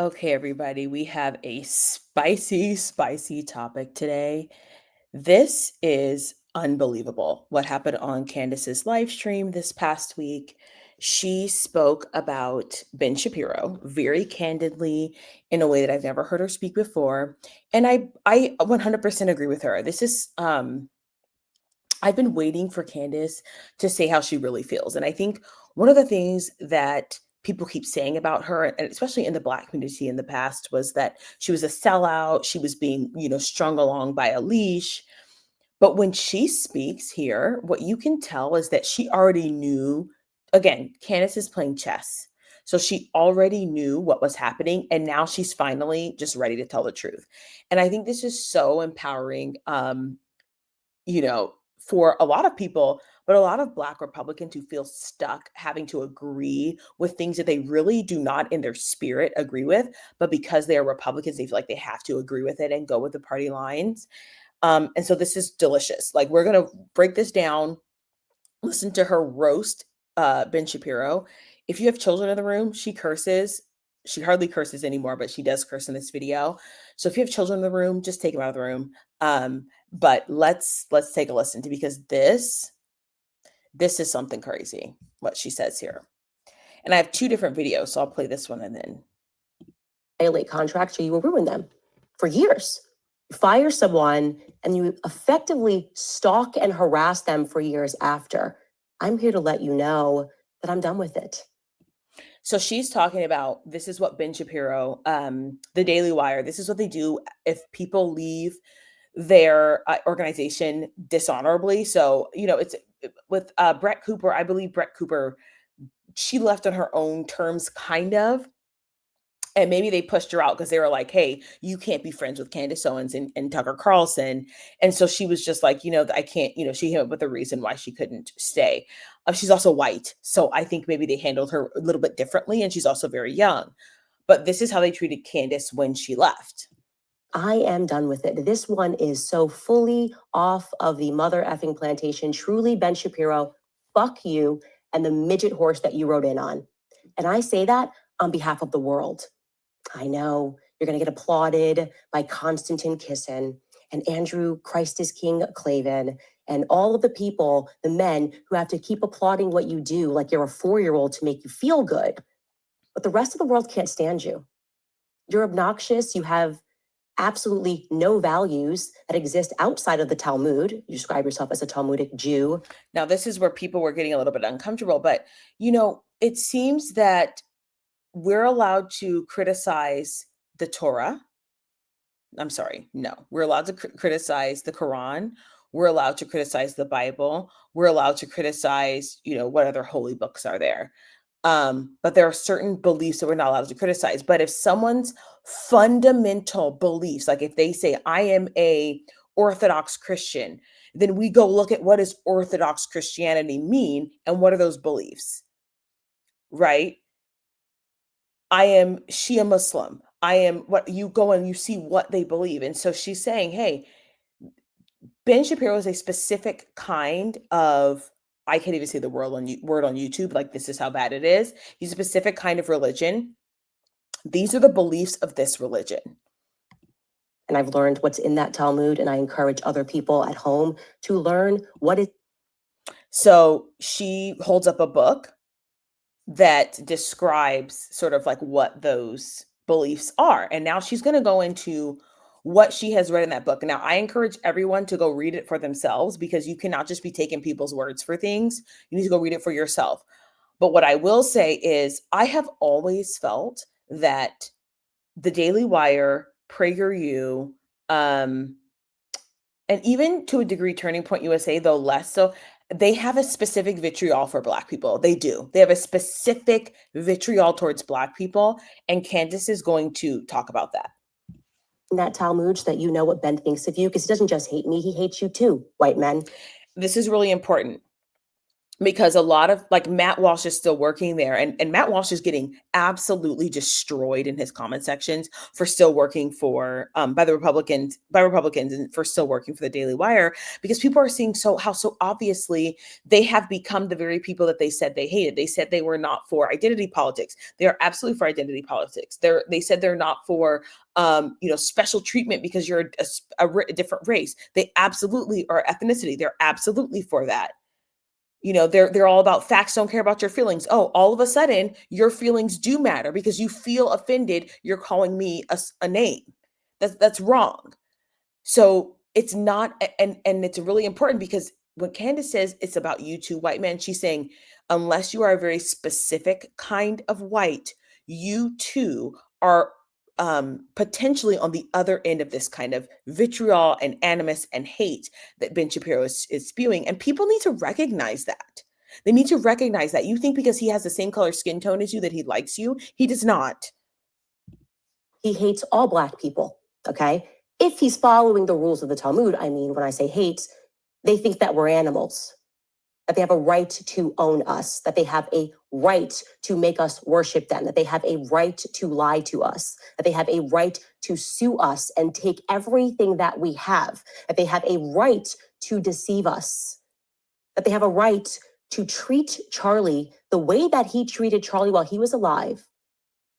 Okay, everybody, we have a spicy topic today. This is unbelievable. What happened on Candace's live stream this past week? She spoke about Ben Shapiro very candidly in a way that I've never heard her speak before. And I 100% agree with her. This is I've been waiting for Candace to say how she really feels. And I think one of the things that people keep saying about her, and especially in the Black community in the past, was that she was a sellout. She was being, strung along by a leash. But when she speaks here, what you can tell is that she already knew. Again, Candace is playing chess. So she already knew what was happening. And now she's finally just ready to tell the truth. And I think this is so empowering. For a lot of people, but a lot of Black Republicans who feel stuck having to agree with things that they really do not in their spirit agree with, but because they are Republicans, they feel like they have to agree with it and go with the party lines. And so this is delicious. Like, we're going to break this down, listen to her roast Ben Shapiro. If you have children in the room, she curses. She hardly curses anymore, but she does curse in this video. So if you have children in the room, just take them out of the room. But let's take a listen to, because this is something crazy what she says here. And I have two different videos, so I'll play this one and then violate contracts or you will ruin them for years. You fire someone and you effectively stalk and harass them for years after. I'm here to let you know that I'm done with it. So she's talking about, this is what Ben Shapiro, the Daily Wire, this is what they do if people leave their organization dishonorably. So, it's with Brett Cooper. I believe Brett Cooper, she left on her own terms, kind of. And maybe they pushed her out because they were like, hey, you can't be friends with Candace Owens and Tucker Carlson. And so she was just like, I can't, she came up with a reason why she couldn't stay. She's also white. So I think maybe they handled her a little bit differently. And she's also very young. But this is how they treated Candace when she left. I am done with it. This one is so fully off of the mother effing plantation. Truly, Ben Shapiro, fuck you and the midget horse that you rode in on. And I say that on behalf of the world. I know you're going to get applauded by Konstantin Kisin and Andrew Christ is King Clavin and all of the people, the men who have to keep applauding what you do like you're a 4-year-old to make you feel good. But the rest of the world can't stand you. You're obnoxious. You have absolutely no values that exist outside of the Talmud. You describe yourself as a Talmudic Jew. Now, this is where people were getting a little bit uncomfortable, but, it seems that we're allowed to criticize the Torah. I'm sorry, no. We're allowed to criticize the Quran. We're allowed to criticize the Bible. We're allowed to criticize, what other holy books are there. But there are certain beliefs that we're not allowed to criticize. But if someone's fundamental beliefs, like if they say, I am a Orthodox Christian, then we go look at what does Orthodox Christianity mean and what are those beliefs, right? I am Shia Muslim. I am what you go and you see what they believe. And so she's saying, hey, Ben Shapiro is a specific kind of, I can't even say the word on YouTube, like this is how bad it is. He's a specific kind of religion. These are the beliefs of this religion. And I've learned what's in that Talmud, and I encourage other people at home to learn what it. So she holds up a book that describes sort of like what those beliefs are. And now she's going to go into what she has read in that book. Now, I encourage everyone to go read it for themselves, because you cannot just be taking people's words for things. You need to go read it for yourself. But what I will say is, I have always felt that the Daily Wire, PragerU, and even to a degree Turning Point USA, though less so, they have a specific vitriol for Black people. They do. They have a specific vitriol towards Black people. And Candace is going to talk about that. In that Talmud, so that you know what Ben thinks of you, because he doesn't just hate me, he hates you too, white men. This is really important, because a lot of like Matt Walsh is still working there, and Matt Walsh is getting absolutely destroyed in his comment sections for still working for by Republicans and for still working for the Daily Wire, because people are seeing how so obviously they have become the very people that they said they hated. They said they were not for identity politics. They are absolutely for identity politics. They said they're not for special treatment because you're a different race. They absolutely are ethnicity. They're absolutely for that. They're all about facts don't care about your feelings. Oh, all of a sudden your feelings do matter because you feel offended. You're calling me a name. That's wrong. So it's not, and it's really important because when Candace says it's about you two white men, she's saying unless you are a very specific kind of white, you too are potentially on the other end of this kind of vitriol and animus and hate that Ben Shapiro is spewing. And people need to recognize that. They need to recognize that. You think because he has the same color skin tone as you that he likes you? He does not. He hates all Black people, okay? If he's following the rules of the Talmud, I mean, when I say hates, they think that we're animals, that they have a right to own us, that they have a right to make us worship them, that they have a right to lie to us, that they have a right to sue us and take everything that we have, that they have a right to deceive us, that they have a right to treat Charlie the way that he treated Charlie while he was alive,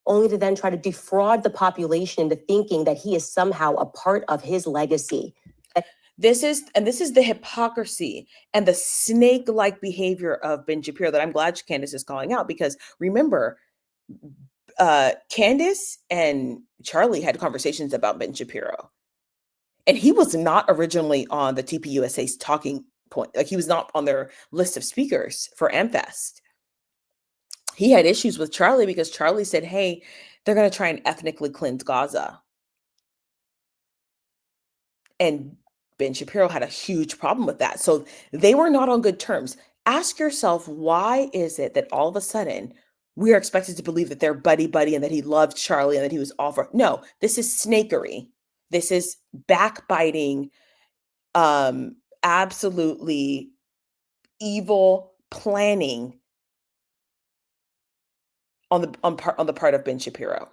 only to then try to defraud the population into thinking that he is somehow a part of his legacy. This is the hypocrisy and the snake-like behavior of Ben Shapiro that I'm glad Candace is calling out, because remember, Candace and Charlie had conversations about Ben Shapiro, and he was not originally on the TPUSA's talking point. Like, he was not on their list of speakers for AmFest. He had issues with Charlie because Charlie said, hey, they're going to try and ethnically cleanse Gaza. And Ben Shapiro had a huge problem with that. So they were not on good terms. Ask yourself, why is it that all of a sudden we are expected to believe that they're buddy and that he loved Charlie and that he was all for? No, this is snakery. This is backbiting, absolutely evil planning on the part of Ben Shapiro.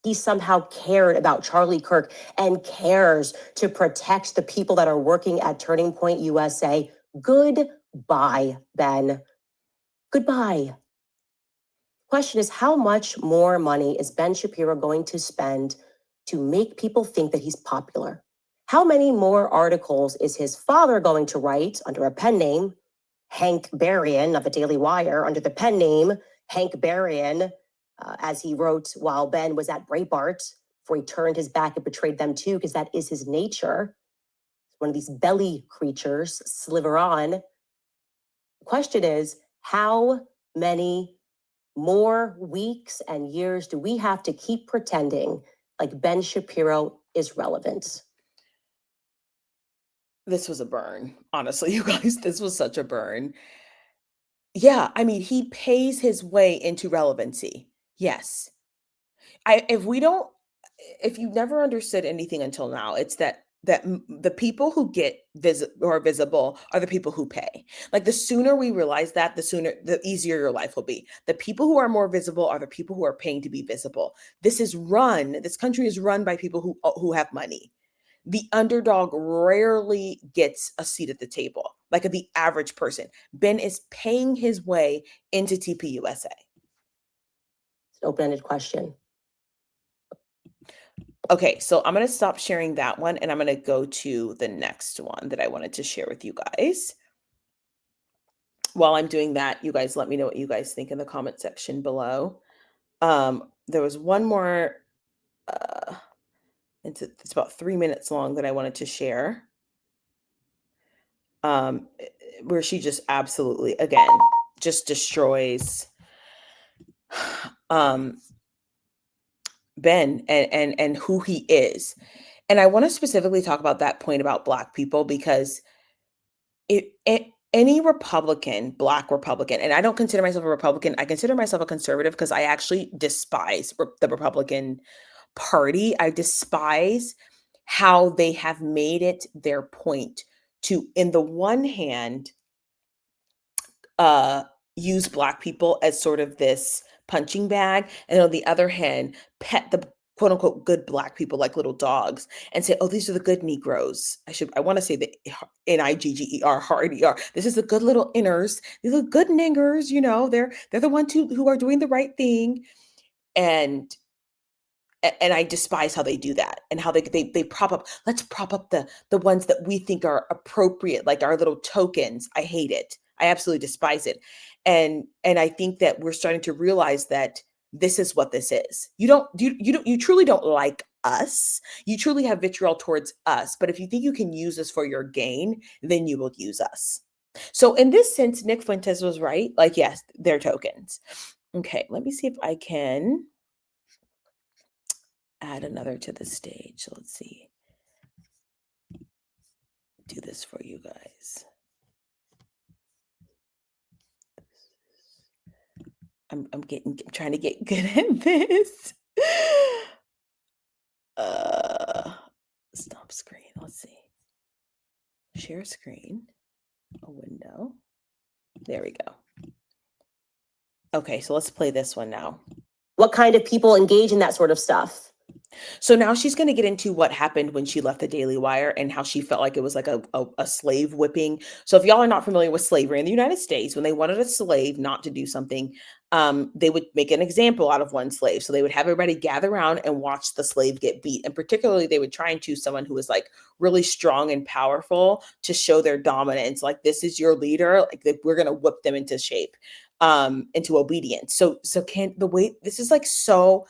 He somehow cared about Charlie Kirk and cares to protect the people that are working at Turning Point USA. Goodbye, Ben. Goodbye. Question is, how much more money is Ben Shapiro going to spend to make people think that he's popular? How many more articles is his father going to write under a pen name, Hank Berrien of the Daily Wire, under the pen name Hank Berrien, as he wrote while Ben was at Breitbart, before he turned his back and betrayed them too, because that is his nature. One of these belly creatures, sliver on. The question is, how many more weeks and years do we have to keep pretending like Ben Shapiro is relevant? This was a burn. Honestly, you guys, this was such a burn. Yeah, I mean, he pays his way into relevancy. Yes. If we don't, if you've never understood anything until now, it's that the people who get or visible are the people who pay. Like, the sooner we realize that, the easier your life will be. The people who are more visible are the people who are paying to be visible. This country is run by people who have money. The underdog rarely gets a seat at the table, like the average person. Ben is paying his way into TPUSA. It's an open-ended question. Okay, so I'm going to stop sharing that one and I'm going to go to the next one that I wanted to share with you guys. While I'm doing that, you guys let me know what you guys think in the comment section below. There was one more, it's about 3 minutes long, that I wanted to share. Where she just absolutely, again, just destroys Ben and who he is. And I want to specifically talk about that point about Black people, because any Republican, Black Republican, and I don't consider myself a Republican, I consider myself a conservative because I actually despise the Republican Party. I despise how they have made it their point to, in the one hand, use Black people as sort of this punching bag, and on the other hand, pet the quote unquote good Black people like little dogs and say, oh, these are the good Negroes. I want to say the Nigger, hard ER. This is the good little inners. These are good niggers, they're the ones who are doing the right thing. And I despise how they do that and how they prop up. Let's prop up the ones that we think are appropriate, like our little tokens. I hate it. I absolutely despise it. And I think that we're starting to realize that this is what this is. You truly don't like us. You truly have vitriol towards us. But if you think you can use us for your gain, then you will use us. So in this sense, Nick Fuentes was right. Like, yes, they're tokens. Okay, let me see if I can add another to the stage. So let's see. Do this for you guys. I'm trying to get good at this. Stop screen. Let's see. Share screen. A window. There we go. Okay, so let's play this one now. What kind of people engage in that sort of stuff? So now she's going to get into what happened when she left the Daily Wire and how she felt like it was like a slave whipping. So if y'all are not familiar with slavery in the United States, when they wanted a slave not to do something, they would make an example out of one slave. So they would have everybody gather around and watch the slave get beat. And particularly they would try and choose someone who was like really strong and powerful to show their dominance. Like, this is your leader. Like, we're going to whip them into shape, into obedience. So this is like so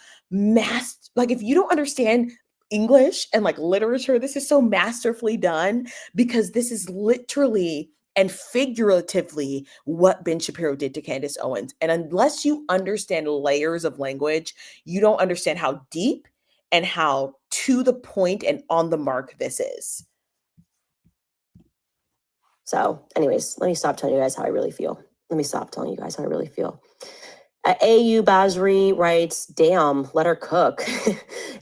like, if you don't understand English and like literature, this is so masterfully done, because this is literally and figuratively what Ben Shapiro did to Candace Owens. And unless you understand layers of language, you don't understand how deep and how to the point and on the mark this is. So anyways, let me stop telling you guys how I really feel. AU Basri writes, damn, let her cook.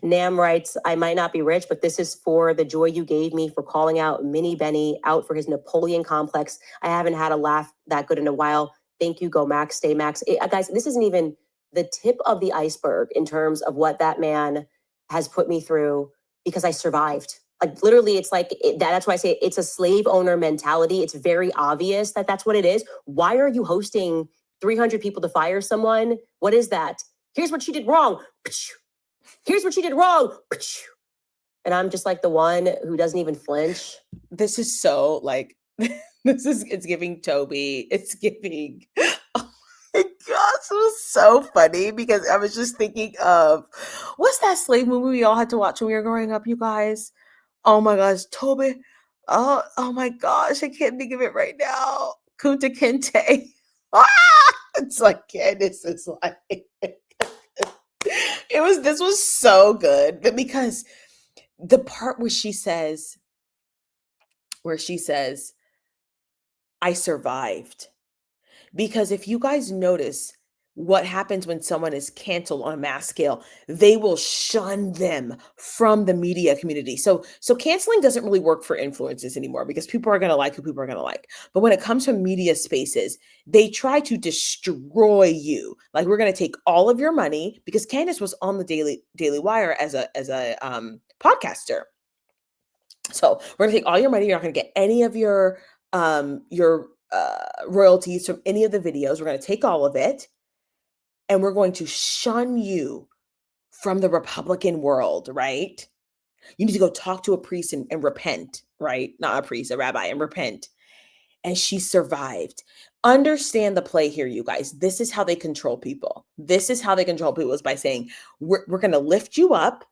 Nam writes, I might not be rich, but this is for the joy you gave me for calling out Mini Benny out for his Napoleon complex. I haven't had a laugh that good in a while. Thank you, go Max, stay Max. Guys, this isn't even the tip of the iceberg in terms of what that man has put me through, because I survived. Like, literally, it's like, that's why I say it's a slave owner mentality. It's very obvious that that's what it is. Why are you hosting 300 people to fire someone? What is that? Here's what she did wrong. Here's what she did wrong. And I'm just like the one who doesn't even flinch. This is so like, it's giving Toby. It's giving, oh my gosh, it was so funny because I was just thinking of, what's that slave movie we all had to watch when we were growing up, you guys? Oh my gosh, Toby. Oh my gosh, I can't think of it right now. Kunta Kinte. It's like Candace is like, this was so good. But because the part where she says, I survived. Because if you guys notice what happens when someone is canceled on a mass scale, they will shun them from the media community. So canceling doesn't really work for influencers anymore, because people are going to like who people are going to like. But when it comes to media spaces, they try to destroy you. Like, we're going to take all of your money, because Candace was on the Daily Wire as a podcaster. So we're going to take all your money. You're not going to get any of your royalties from any of the videos. We're going to take all of it, and we're going to shun you from the Republican world, right? You need to go talk to a priest and repent, right? Not a priest, a rabbi, and repent. And she survived. Understand the play here, you guys. This is how they control people. Is by saying, we're going to lift you up,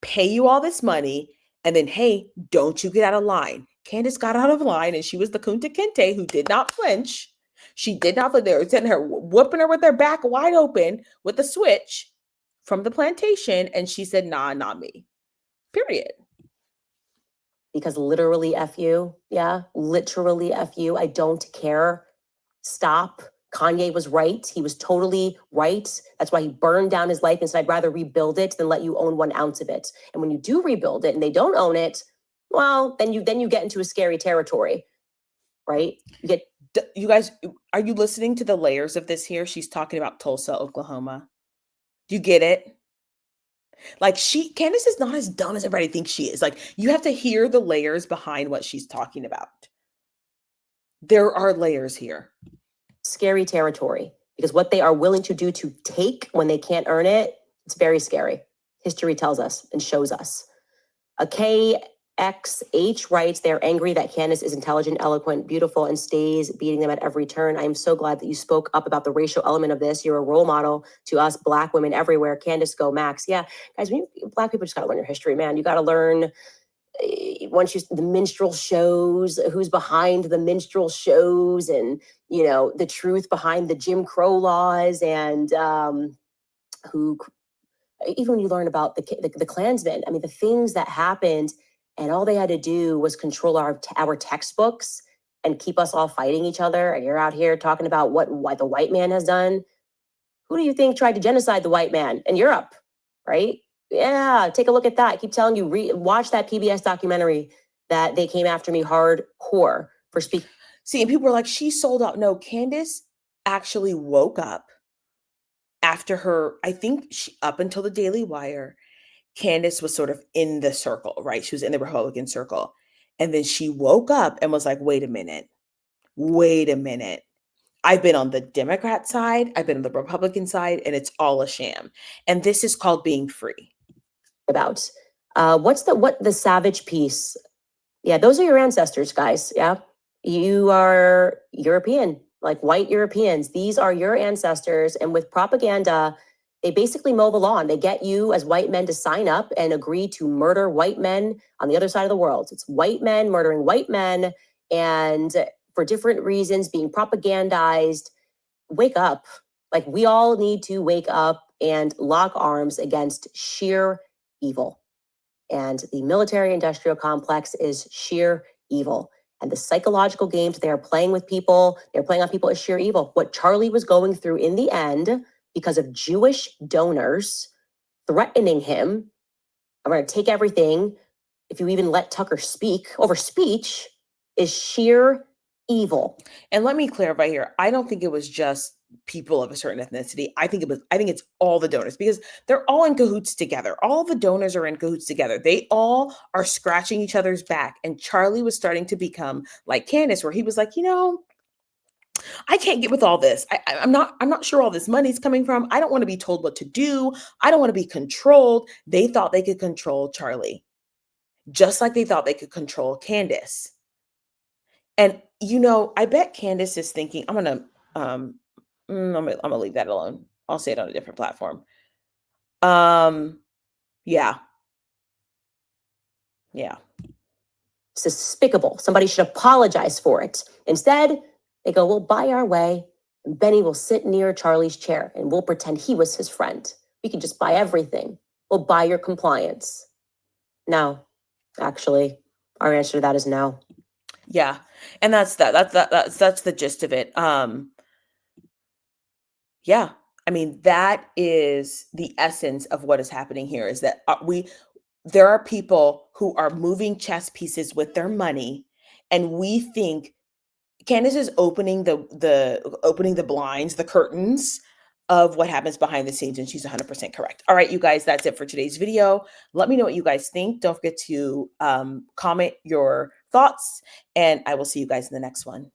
pay you all this money, and then, hey, don't you get out of line. Candace got out of line, and she was the Kunta Kinte who did not flinch. She did not flinch. They were sitting her, whooping her with their back wide open with the switch from the plantation, and she said, nah, not me. Period. Because literally F you. Yeah, literally F you. I don't care. Stop. Kanye was right. He was totally right. That's why he burned down his life and said, I'd rather rebuild it than let you own 1 ounce of it. And when you do rebuild it and they don't own it, well, then you get into a scary territory, right? You get You guys, are you listening to the layers of this here? She's talking about Tulsa, Oklahoma. Do you get it? Like Candace is not as dumb as everybody thinks she is. Like you have to hear the layers behind what she's talking about. There are layers here. Scary territory, because what they are willing to do to take when they can't earn it, it's very scary. History tells us and shows us. A KXH writes, they're angry that Candace is intelligent, eloquent, beautiful, and stays beating them at every turn. I am so glad that you spoke up about the racial element of this. You're a role model to us Black women everywhere. Candace, go Max. Yeah, guys, Black people just got to learn your history, man. You got to learn the minstrel shows, who's behind the minstrel shows, and the truth behind the Jim Crow laws, and who even when you learn about the Klansmen, I mean, the things that happened, and all they had to do was control our textbooks and keep us all fighting each other. And you're out here talking about what the white man has done. Who do you think tried to genocide the white man in Europe, right? Yeah, take a look at that. I keep telling you, watch that PBS documentary that they came after me hardcore for speaking. See, and people were like, she sold out. No, Candace actually woke up after her, I think up until the Daily Wire, Candace was sort of in the circle, right? She was in the Republican circle. And then she woke up and was like, wait a minute. I've been on the Democrat side, I've been on the Republican side, and it's all a sham. And this is called being free. About what's the savage piece? Yeah, those are your ancestors, guys. Yeah, you are European, like white Europeans. These are your ancestors. And with propaganda, they basically mow the lawn. They get you as white men to sign up and agree to murder white men on the other side of the world. It's white men murdering white men, and for different reasons being propagandized. Wake up. Like, we all need to wake up and lock arms against sheer evil. And the military industrial complex is sheer evil. And the psychological games they are playing with people, they're playing on people is sheer evil. What Charlie was going through in the end, because of Jewish donors threatening him, I'm going to take everything. If you even let Tucker speak over speech, is sheer evil. And let me clarify here. I don't think it was just people of a certain ethnicity. I think it's all the donors, because they're all in cahoots together. All the donors are in cahoots together. They all are scratching each other's back. And Charlie was starting to become like Candace, where he was like, I can't get with all this. I'm not sure all this money's coming from. I don't want to be told what to do. I don't want to be controlled. They thought they could control Charlie, just like they thought they could control Candace. And I bet Candace is thinking, I'm gonna leave that alone. I'll say it on a different platform. Yeah. It's despicable. Somebody should apologize for it. Instead, they go, we'll buy our way, and Benny will sit near Charlie's chair, and we'll pretend he was his friend. We can just buy everything. We'll buy your compliance. No, actually, our answer to that is no. Yeah. And that's the gist of it. Yeah. I mean, that is the essence of what is happening here, is that there are people who are moving chess pieces with their money, and we think Candace is opening the blinds, the curtains of what happens behind the scenes, and she's 100% correct. All right, you guys, that's it for today's video. Let me know what you guys think. Don't forget to comment your thoughts, and I will see you guys in the next one.